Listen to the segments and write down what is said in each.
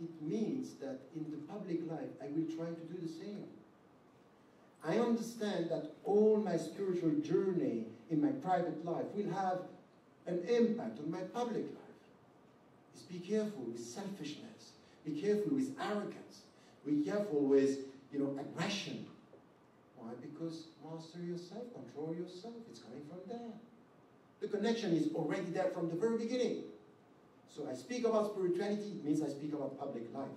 it means that in the public life, I will try to do the same. I understand that all my spiritual journey in my private life will have an impact on my public life. Is be careful with selfishness. Be careful with arrogance. Be careful with, aggression. Why? Because master yourself, control yourself. It's coming from there. The connection is already there from the very beginning. So I speak about spirituality, it means I speak about public life.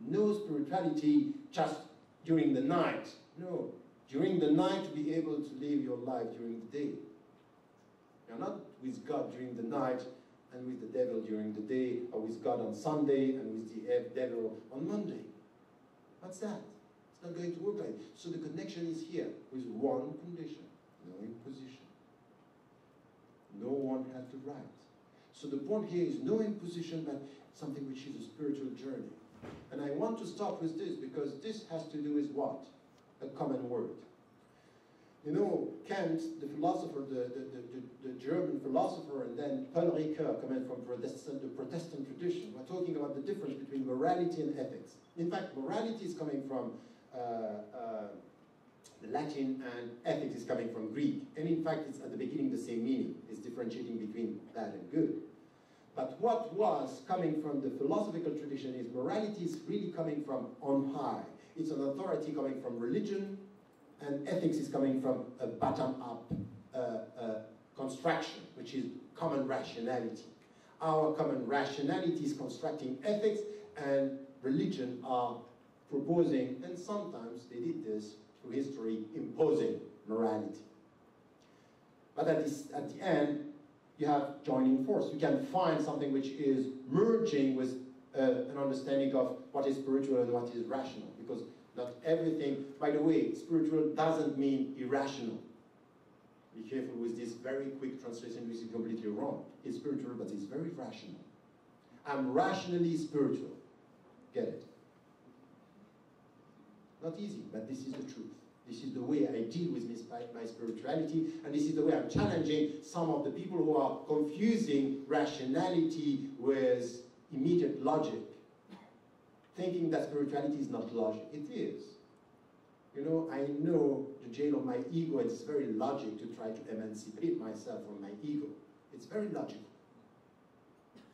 No spirituality just during the night. No. During the night to be able to live your life during the day. You're not with God during the night and with the devil during the day, or with God on Sunday and with the devil on Monday. What's that? It's not going to work like that. So the connection is here with one condition: no imposition. No one has the right. So the point here is no imposition, but something which is a spiritual journey. And I want to start with this because this has to do with what? A common word. Kant, the philosopher, the German philosopher, and then Paul Ricoeur, coming from the Protestant tradition, we're talking about the difference between morality and ethics. In fact, morality is coming from the Latin, and ethics is coming from Greek. And in fact, it's at the beginning the same meaning. It's differentiating between bad and good. But what was coming from the philosophical tradition is morality is really coming from on high. It's an authority coming from religion, and ethics is coming from a bottom-up construction, which is common rationality. Our common rationality is constructing ethics, and religion are proposing, and sometimes they did this through history, imposing morality. But at the end, you have joining force. You can find something which is merging with an understanding of what is spiritual and what is rational. Because not everything, by the way, spiritual doesn't mean irrational. Be careful with this very quick translation, which is completely wrong. It's spiritual, but it's very rational. I'm rationally spiritual. Get it? Not easy, but this is the truth. This is the way I deal with my spirituality, and this is the way I'm challenging some of the people who are confusing rationality with immediate logic, thinking that spirituality is not logic. It is. I know the jail of my ego, it's very logic to try to emancipate myself from my ego. It's very logical.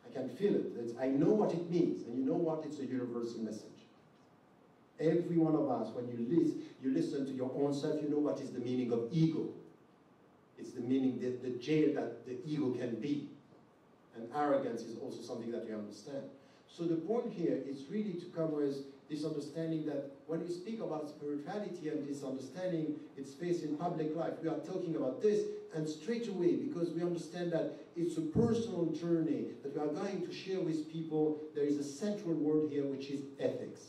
I can feel it. I know what it means, and you know what? It's a universal message. Every one of us, when you listen to your own self, you know what is the meaning of ego. It's the meaning, the jail that the ego can be. And arrogance is also something that we understand. So the point here is really to come with this understanding that when we speak about spirituality and this understanding its face in public life, we are talking about this, and straight away, because we understand that it's a personal journey that we are going to share with people, there is a central word here, which is ethics.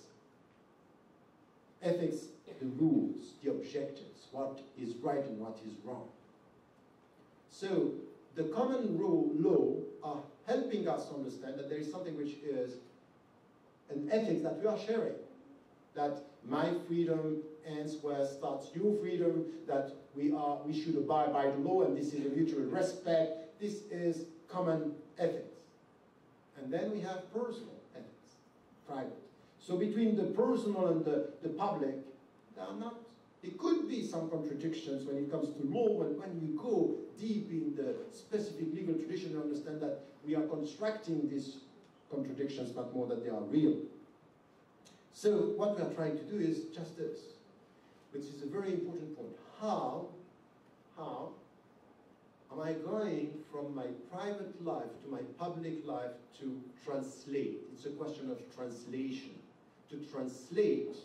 Ethics, the rules, the objectives, what is right and what is wrong. So the common law are helping us understand that there is something which is an ethics that we are sharing. That my freedom ends where starts your freedom, that we should abide by the law, and this is a mutual respect. This is common ethics. And then we have personal ethics, private. So between the personal and the public, there could be some contradictions when it comes to law, and when you go deep in the specific legal tradition, you understand that we are constructing these contradictions, but more that they are real. So what we are trying to do is just this, which is a very important point. How am I going from my private life to my public life to translate? It's a question of translation. To translate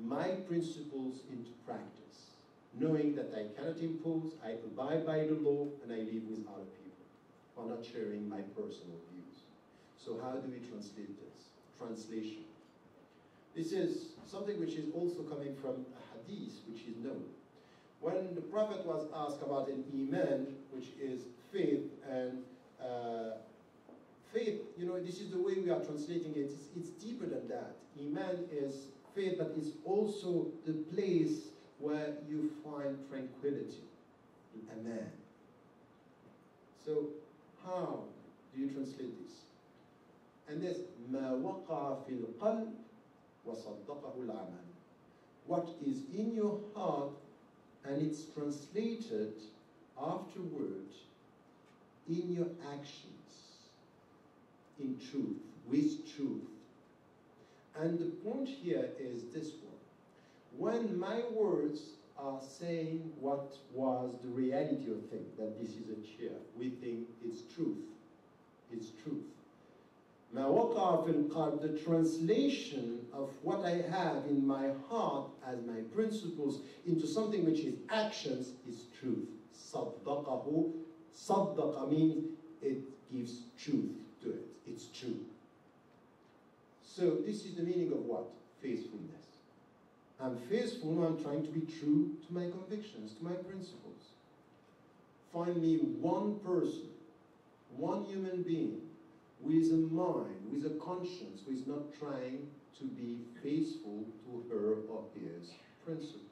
my principles into practice, knowing that I cannot impose, I abide by the law, and I live with other people who are not sharing my personal views. So how do we translate this? Translation. This is something which is also coming from a hadith, which is known. When the Prophet was asked about an iman, which is faith, and faith, this is the way we are translating it. It's deeper than that. Iman is faith, but it's also the place where you find tranquility, aman. So, how do you translate this? And there's ما وقع في القلب وصدقه العمل. What is in your heart and it's translated afterward in your actions, in truth, with truth. And the point here is this one. When my words are saying what was the reality of things, that this is a chair, we think it's truth. It's truth. ما وقع في القلب, the translation of what I have in my heart as my principles into something which is actions is truth. صدقه, صدق means it gives truth to it. It's true. So this is the meaning of what? Faithfulness. I'm faithful when I'm trying to be true to my convictions, to my principles. Find me one person, one human being, with a mind, with a conscience, who is not trying to be faithful to her or his principles.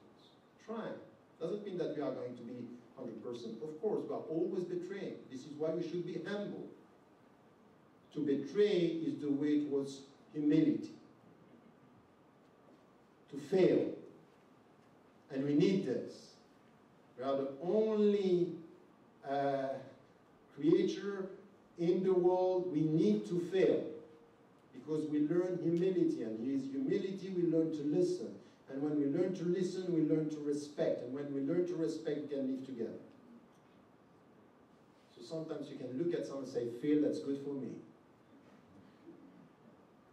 Trying. Doesn't mean that we are going to be 100%. Of course, we are always betraying. This is why we should be humble. To betray is the way towards humility. To fail. And we need this. We are the only creature in the world. We need to fail. Because we learn humility. And in humility we learn to listen. And when we learn to listen, we learn to respect. And when we learn to respect, we can live together. So sometimes you can look at someone and say, fail, that's good for me.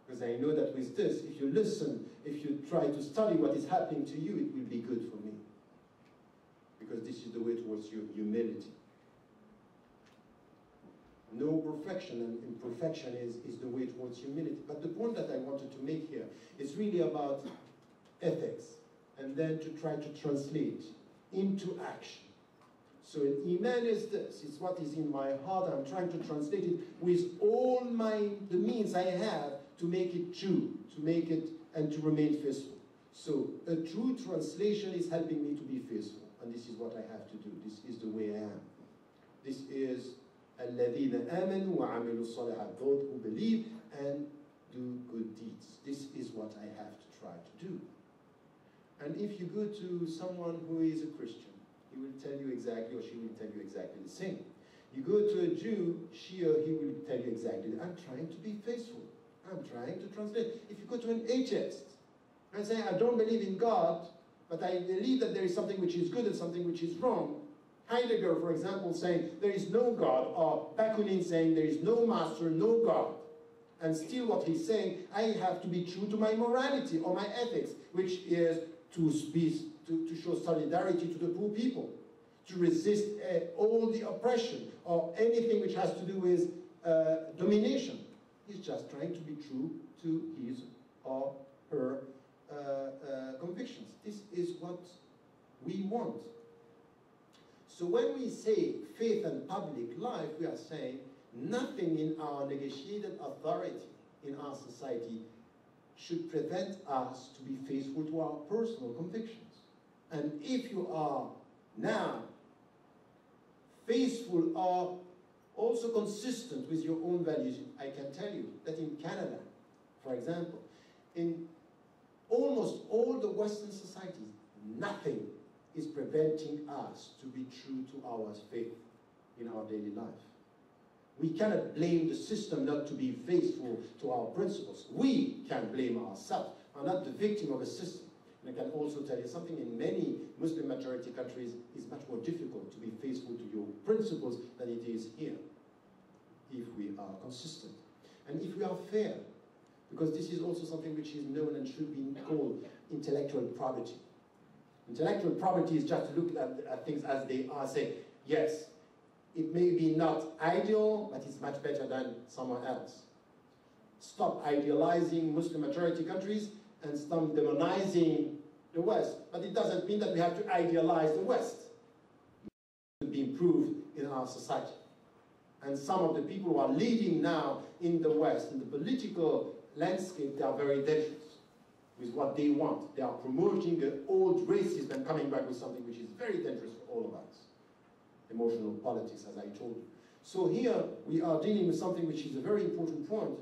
Because I know that with this, if you listen, if you try to study what is happening to you, it will be good for me. Because this is the way towards your humility. No perfection, and imperfection is the way towards humility. But the point that I wanted to make here is really about ethics, and then to try to translate into action. So Iman is this, it's what is in my heart, I'm trying to translate it with all the means I have to make it true, to make it, and to remain faithful. So a true translation is helping me to be faithful, and this is what I have to do. This is the way I am. This is الَّذِينَ آمَنُوا وَعَمِلُوا الصَّالِحَاتِ, those who believe and do good deeds. This is what I have to try to do. And if you go to someone who is a Christian, he will tell you exactly, or she will tell you exactly the same. You go to a Jew, she or he will tell you exactly, I'm trying to be faithful. I'm trying to translate. If you go to an atheist and say, I don't believe in God, but I believe that there is something which is good and something which is wrong. Heidegger, for example, saying there is no God, or Bakunin saying there is no master, no God. And still what he's saying, I have to be true to my morality or my ethics, which is to show solidarity to the poor people, to resist all the oppression or anything which has to do with domination. He's just trying to be true to his or her convictions. This is what we want. So when we say faith and public life, we are saying nothing in our negotiated authority in our society should prevent us to be faithful to our personal convictions. And if you are now faithful or also consistent with your own values, I can tell you that in Canada, for example, in almost all the Western societies, nothing is preventing us to be true to our faith in our daily life. We cannot blame the system not to be faithful to our principles. We can blame ourselves. We're not the victim of a system. And I can also tell you something, in many Muslim majority countries, it's much more difficult to be faithful to your principles than it is here, if we are consistent. And if we are fair, because this is also something which is known and should be called intellectual probity. Intellectual probity is just to look at things as they are, say, yes, it may be not ideal, but it's much better than someone else. Stop idealizing Muslim majority countries and stop demonizing the West. But it doesn't mean that we have to idealize the West. It should be improved in our society. And some of the people who are leading now in the West, in the political landscape, they are very dangerous with what they want. They are promoting the old racism and coming back with something which is very dangerous for all of us. Emotional politics, as I told you. So here we are dealing with something which is a very important point.